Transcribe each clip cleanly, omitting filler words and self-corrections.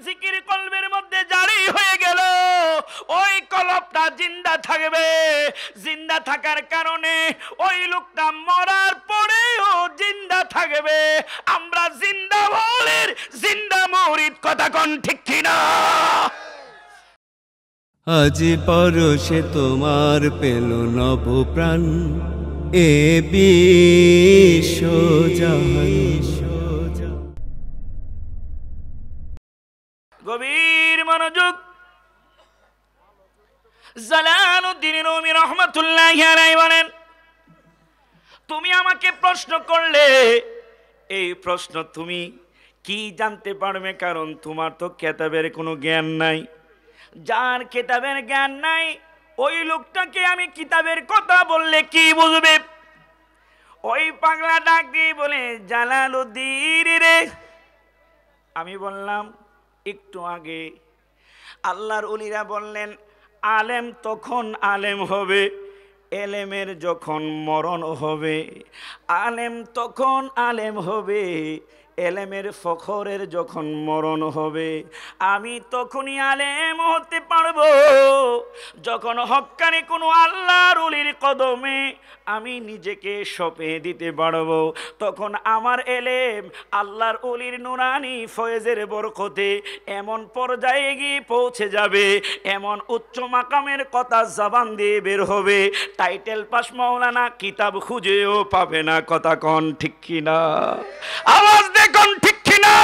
জিকির কলবের মধ্যে জারি হয়ে গেল, ওই কলবটা জিন্দা থাকবে। জিন্দা থাকার কারণে ওই লোকটা মরার পরেও জিন্দা থাকবে। আমরা জিন্দা বলের জিন্দা মুরিদ, কথা কোন ঠিক কিনা? আজ পরশে তোমার পেল নব প্রাণ, এ বিশ্ব জাহান। গভীর মনোযোগ। জালালউদ্দিন রুমি রহমাতুল্লাহি আলাইহি বলেন, তুমি আমাকে প্রশ্ন করলে, এই প্রশ্ন তুমি কি জানতে পারবে? কারণ তোমার তো কিতাবের কোনো জ্ঞান নাই। যার কিতাবের জ্ঞান নাই ওই লোকটাকে আমি কিতাবের কথা বললে কি বুঝবে? ওই পাগলা ডাক দিয়ে বলে, জালালউদ্দিন রে, আমি বললাম একটু আগে আল্লাহর ওলিরা বললেন আলেম তখন আলেম হবে, এলেমের যখন মরণ হবে। আলেম তখন আলেম হবে, এলেমের ফখরের যখন মরণ হবে। আমি তখনই আলেম হতে পারবো যখন হক্কানি কোনো আল্লাহর ওলির কদমে আমি নিজেকে সঁপে দিতে পারবো। তখন আমার এলেম আল্লাহর ওলির নুরানি ফয়েজের বরকতে এমন পর্যায়ে গিয়ে পৌঁছে যাবে, এমন উচ্চ মাকামের কথা জবান দিয়ে বের হবে, টাইটেল পাস মাওলানা কিতাব খুঁজেও পাবে না। কথা কোন ঠিক কিনা? আওয়াজ দেখুন ঠিক কিনা?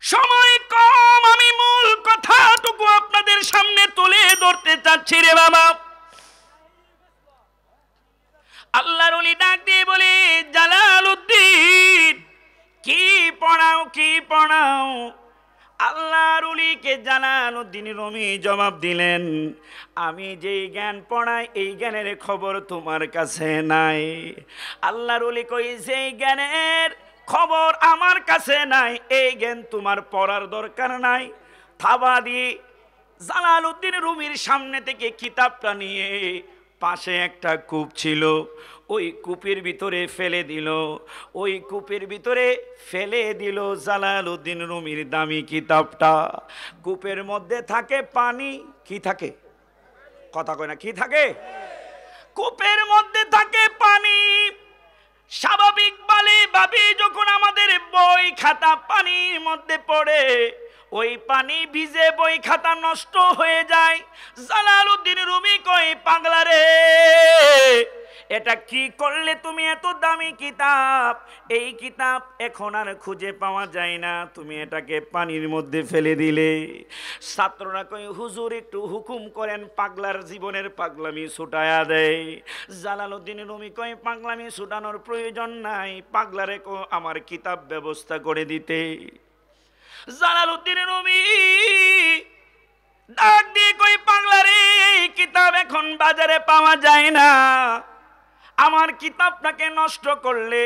সময় কম, আমি মূল কথাটুকু আপনাদের সামনে তুলে ধরতে চাচ্ছি রে বাবা। আল্লাহর ওলি ডাক দিয়ে বলে, জালালউদ্দিন কি পড়াও কি পড়াও? আল্লাহর ওলিকে জালালউদ্দিন রুমি জবাব দিলেন, আমি যেই জ্ঞান পড়াই এই জ্ঞানের খবর তোমার কাছে নাই। আল্লাহর ওলি কই, যেই জ্ঞানের খবর আমার কাছে নাই এই জ্ঞান তোমার পড়ার দরকার নাই। থাবা দিয়ে জালালউদ্দিন রুমির সামনে থেকে কিতাবটা নিয়ে পাশে একটা কূপ ছিল, ওই কূপের ভিতরে ফেলে দিল। ওই কূপের ভিতরে ফেলে দিল জালালউদ্দিন রুমির দামি কিতাবটা। কূপের মধ্যে থাকে পানি, কি থাকে? কথা কয় না, কি থাকে? কূপের মধ্যে থাকে পানি। স্বাভাবিক ভাবে যখন আমাদের বই খাতা পানির মধ্যে পড়ে, ওই পানি ভিজে বই খাতা নষ্ট হয়ে যায়। জালালউদ্দিন রুমি কয়, পাগলা রে, এটা কি করলে তুমি? এত দামি কিতাব, এই কিতাব এখন আর খুঁজে পাওয়া যায় না, তুমি এটাকে পানির মধ্যে ফেলে দিলে। ছাত্ররা কয়, হুজুর একটু হুকুম করেন, পাগলার জীবনের পাগলামি ছুটায়া দেয়। জালালউদ্দিন রুমি কয়, পাগলামি ছুটানোর প্রয়োজন নাই, পাগলারে আমার কিতাব ব্যবস্থা করে দিতে। জালালউদ্দিন রুমি ডাক দিয়ে কই, পাগলারে, এই কিতাব এখন বাজারে পাওয়া যায় না, আমার কিতাবটাকে নষ্ট করলে।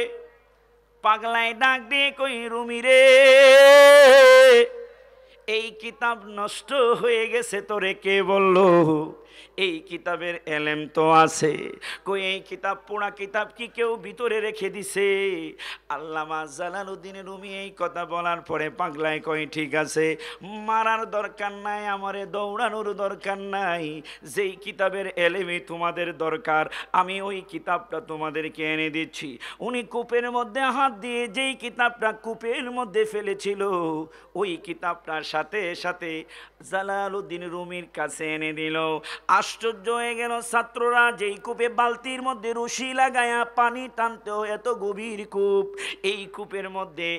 পাগলাই ডাক দিয়ে কই, রুমি রে, এই কিতাব নষ্ট হয়ে গেছে তোরে কে বললো? এই কিতাবের এলেম তো আছে। কই, এই কিতাব পোড়া কিতাব কি কেউ ভিতরে রেখে দিছে? আল্লামা জালালউদ্দিন রুমি এই কথা বলার পরে পাগলাই কই, ঠিক আছে, মারার দরকার নাই, আমারে দৌড়ানোর দরকার নাই, যেই কিতাবের এলেমই তোমাদের দরকার আমি ওই কিতাবটা তোমাদেরকে এনে দিচ্ছি। উনি কূপের মধ্যে হাত দিয়ে যেই কিতাবটা কূপের মধ্যে ফেলেছিল ওই কিতাবটার সাথে সাথে জালালউদ্দিন রুমির কাছে এনে দিল। আশ্চর্য হয়ে গেল ছাত্ররা, যেই কূপে বালতির মধ্যে রশি লাগায়া পানি টানতেও এত গভীর কূপ, এই কূপের মধ্যে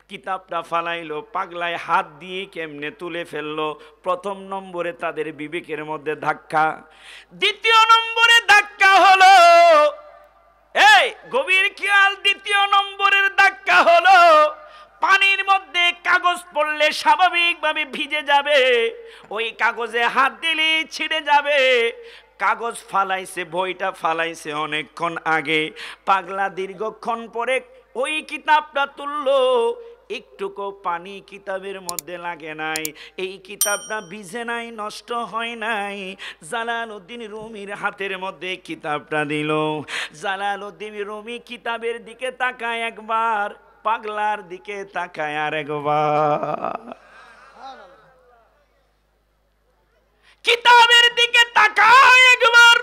কিতাবটা ফালাইলো। পাগলায় হাত দিয়ে কেমনে তুলে ফেললো? প্রথম নম্বরে তাদের বিবেকের মধ্যে ধাক্কা। দ্বিতীয় নম্বরে ধাক্কা হলো, এই গভীর খেয়াল, দ্বিতীয় নম্বরের ধাক্কা হলো পানির মধ্যে কাগজ পড়লে স্বাভাবিকভাবে ভিজে যাবে, ওই কাগজে হাত দিলে ছিঁড়ে যাবে। কাগজ ফালাইছে, বইটা ফালাইছে অনেকক্ষণ আগে, পাগলা দীর্ঘক্ষণ পরে ওই কিতাবটা তুললো, একটুকু পানি কিতাবের মধ্যে লাগে নাই, এই কিতাবটা ভিজে নাই, নষ্ট হয় নাই। জালালউদ্দিন রুমির হাতের মধ্যে কিতাবটা দিল। জালালউদ্দিন রুমি কিতাবের দিকে তাকায় একবার, পাগলার দিকে তাকায় আরেকবার, কিতাবের দিকে তাকায় একবার,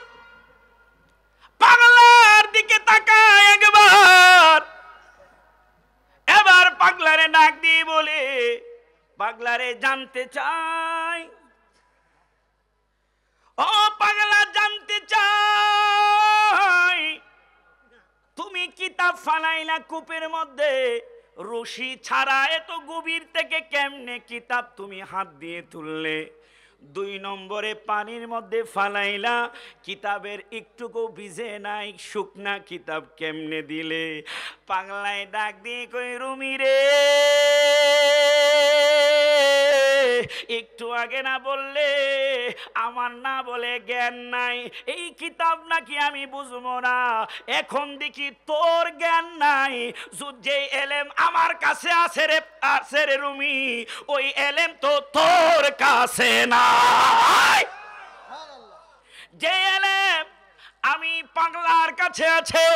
পাগলার দিকে তাকায় একবার। এবার পাগলারে ডাক দিয়ে বলে, পাগলারে জানতে চাই, ও পাগলা জানতে চাই, তুমি কিতাব ফালাইলা কূপের মধ্যে, রশি ছাড়া এত গভীর থেকে কেমনে কিতাব তুমি হাত দিয়ে তুললে? 2 নম্বরে পানির মধ্যে ফালাইলা, কিতাবের একটুকু ভিজে নাই, শুকনা কিতাব কেমনে দিলে? পাগলায় ডাক দিয়ে কই, রুমি রে, একটু আগে না বললে আমার না বলে জ্ঞান নাই, এই কিতাব নাকি আমি বুঝবো না, এখন দেখি তোর জ্ঞান নাই। যে এলেম আমার কাছে আছে রে রুমি, ওই এলেম তো তোর কাছে নাই। যে এলেম আমি পাগলার কাছে আছে,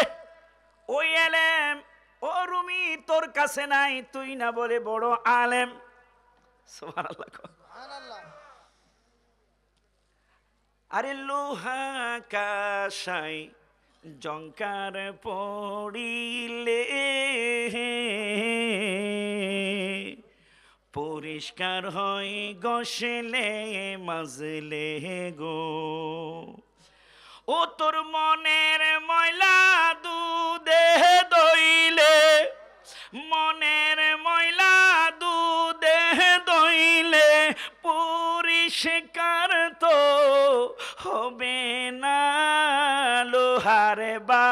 ওই এলেম ও রুমি তোর কাছে নাই, তুই না বলে বড় আলেম। সুবহানাল্লাহ। আরে লোহা কাশাই জঙ্কার পড়িলে পরিষ্কার হয় গোসলে মাজলে গো, ও তোর মনের ময়লা দুধে দইলে, মনের ময়লা দুধে দইলে পরিষ্কার তো হবে না, লোহারে বা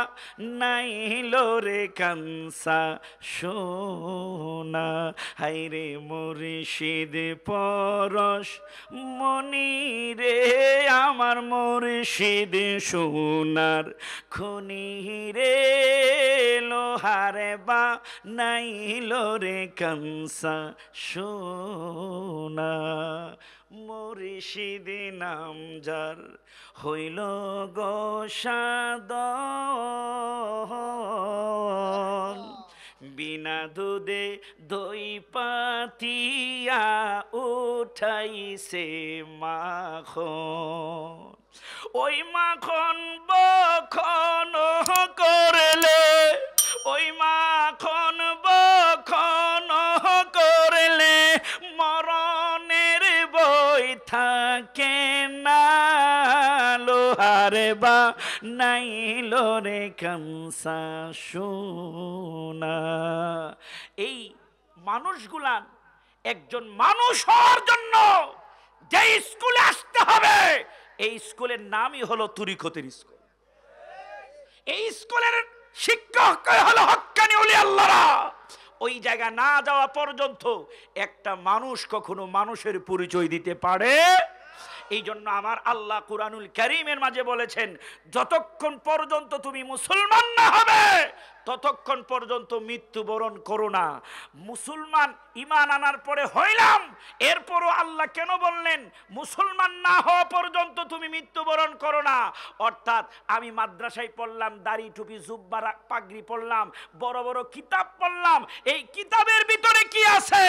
নাইল রে কাঞ্চা সোনা। হাইরে মুর্শিদ পরশ মনি রে, আমার মুর্শিদ সোনার খনি রে, লোহারে বা নাইল রে কাঞ্চা সোনা। মুর্শিদ নাম যার হইল গো সাধন, বিনা দুধে দই পাতিয়া উঠাইছে মাখন, ওই মাখন বখন করলে, ওই মাখন বখন করলে মরণের বই থাকে না, লোহারে বা নাইল রে কাঞ্চা সোনা। এই মানুষগুলান একজন মানুষ হওয়ার জন্য যে স্কুলে আসতে হবে, এই স্কুলের নামই হলো তরিকতের স্কুল। এই স্কুলের শিক্ষক হলো হক্কানি ওলি আল্লাহরা। ওই জায়গা না যাওয়া পর্যন্ত একটা মানুষ কখনো মানুষের পরিচয় দিতে পারে। এই জন্য আমার আল্লাহ কুরআনুল কারীমের মাঝে বলেছেন, যতক্ষণ পর্যন্ত তুমি মুসলমান না হবে ততক্ষণ পর্যন্ত মৃত্যুবরণ করো না। মুসলমান ঈমান আনার পরে হইলাম, এরপরও আল্লাহ কেন বললেন মুসলমান না হওয়া পর্যন্ত তুমি মৃত্যুবরণ করো না? অর্থাৎ আমি মাদ্রাসায় পড়লাম, দাড়ি টুপি জুব্বা পাগড়ি পড়লাম, বড় বড় কিতাব পড়লাম, এই কিতাবের ভিতরে কি আছে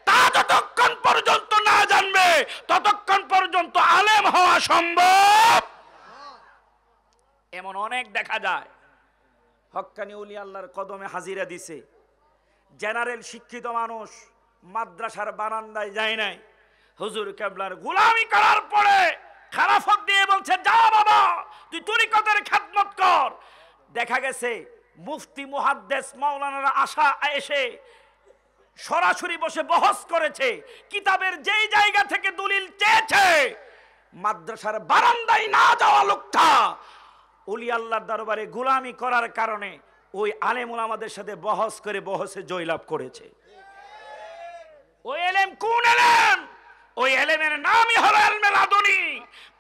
তা যতক্ষণ পর্যন্ত না জানবে ততক্ষণ পর্যন্ত আলেম হওয়া সম্ভব। এমন অনেক দেখা যায় হক্কানি ওলি আল্লাহর কদমে হাজিরা দিছে, জেনারেল শিক্ষিত মানুষ মাদ্রাসার বারান্দায় যায় নাই, হুজুর কেবলার গোলামি করার পরে খেলাফত দিয়ে বলছে, যা বাবা তুই তরিকতের খেদমত কর। দেখা গেছে মুফতি মুহাদ্দিস মাওলানারা আশা এসে সরাসরি বসে বহস করেছে, কিতাবের যেই জায়গা থেকে দলিল চেয়েছে মাদ্রাসার বারান্দায় না যাওয়া লোকটা ওলি আল্লাহর দরবারে গোলামি করার কারণে ওই আলেম ওলামাদের সাথে বহস করে বহসে জয়লাভ করেছে। ওই এলেম কোন এলেম? ওই এলেমের নামই হলো ইলমে লাদুনি।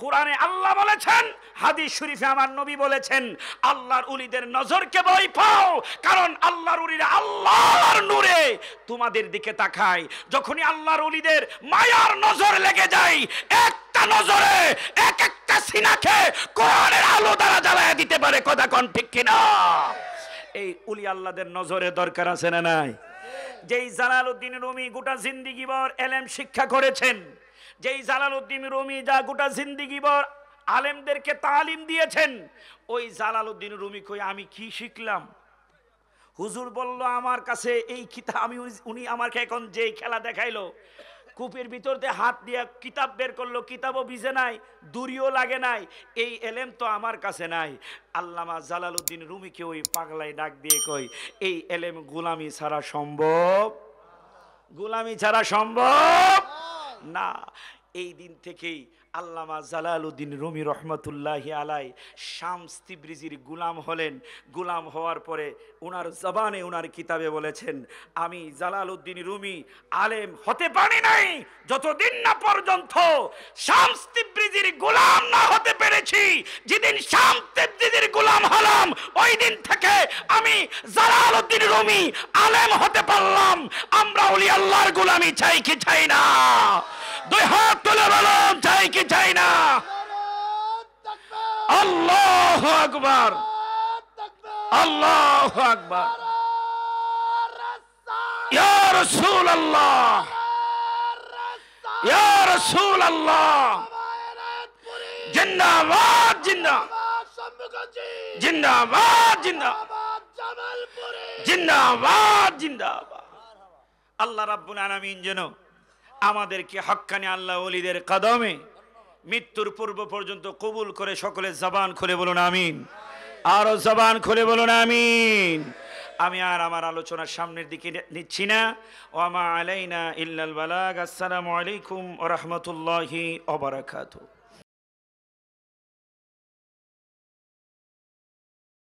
কোরআনে আল্লাহ বলেছেন, হাদিস শরীফে আমার নবী বলেছেন, আল্লাহর ওলিদের নজরকে ভয় পাও, কারণ আল্লাহর ওলিরা আল্লাহর নূরে তোমাদের দিকে তাকায়। যখনই আল্লাহর ওলিদের মায়ার নজর লেগে যায়, একটা নজরে এক একটা সিনাকে কোরআনের আলো দ্বারা জ্বালায় দিতে পারে। কথা কোন ঠিক কিনা? এই ওলি আল্লাহদের নজরে দরকার আছে না নাই? যেই জালালউদ্দিন রুমি গোটা জিন্দেগি ভর এলেম শিক্ষা করেছেন, যেই জালালউদ্দিন রুমি যা গোটা জিন্দেগি ভর আলেমদেরকে তালিম দিয়েছেন, ওই জালালউদ্দিন রুমি কই আমি কি শিখলাম? হুজুর বলল আমার কাছে এই কিতাব, উনি আমাকে এখন যে খেলা দেখাইলো, কূপের ভিতর দিয়ে হাত দিয়ে কিতাব বের করলো, কিতাবও ভিজে নাই, দূরিও লাগে নাই, এই এলেম তো আমার কাছে নাই। আল্লামা জালালউদ্দিন রুমিকে ওই পাগলাই ডাক দিয়ে কই এই এলেম গোলামি ছাড়া সম্ভব, গোলামি ছাড়া সম্ভব না। এই দিন থেকেই আল্লামা জালালউদ্দিন রুমি রহমতুল্লাহি আলাই শামস তিবরিজির গুলাম হলেন। গুলাম হওয়ার পরে ওনার জবানে ওনার কিতাবে বলেছেন, আমি জালালউদ্দিন রুমি আলেম হতে পারি নাই যতদিন না পর্যন্ত শামস তিবরিজির গোলাম না হতে পেরেছি। যেদিন শামস তিবরিজির গোলাম হলাম ওই দিন থেকে আমি জালালউদ্দিন রুমি আলেম হতে পারলাম। আমরা ওলি আল্লাহর গোলামি চাই কি চাই না? দুই হাত তুলে বলুন চাই কি চাই না? আল্লাহু আকবার, আল্লাহু আকবার। ইয়া রাসূলুল্লাহ, ইয়া রাসূলুল্লাহ, জিন্দাবাদ জিন্দাবাদ, জিন্দাবাদ জিন্দাবাদ, জিন্দাবাদ জিন্দাবাদ। আল্লাহ রাব্বুল আলামিন যেন আমাদেরকে হক্কানি আল্লাহ ওলিদের কদমে মৃত্যুর পূর্ব পর্যন্ত কবুল করে। সকলে জবান খুলে বলুন আমিন, আরো জবান খুলে বলুন আমিন। আমি আর আমার আলোচনার সামনের দিকে নিচ্ছি না। ওয়া মা আলাইনা ইল্লাল বালাগ। আসসালামু আলাইকুম ওয়া রাহমাতুল্লাহি ওয়া বারাকাতুহু।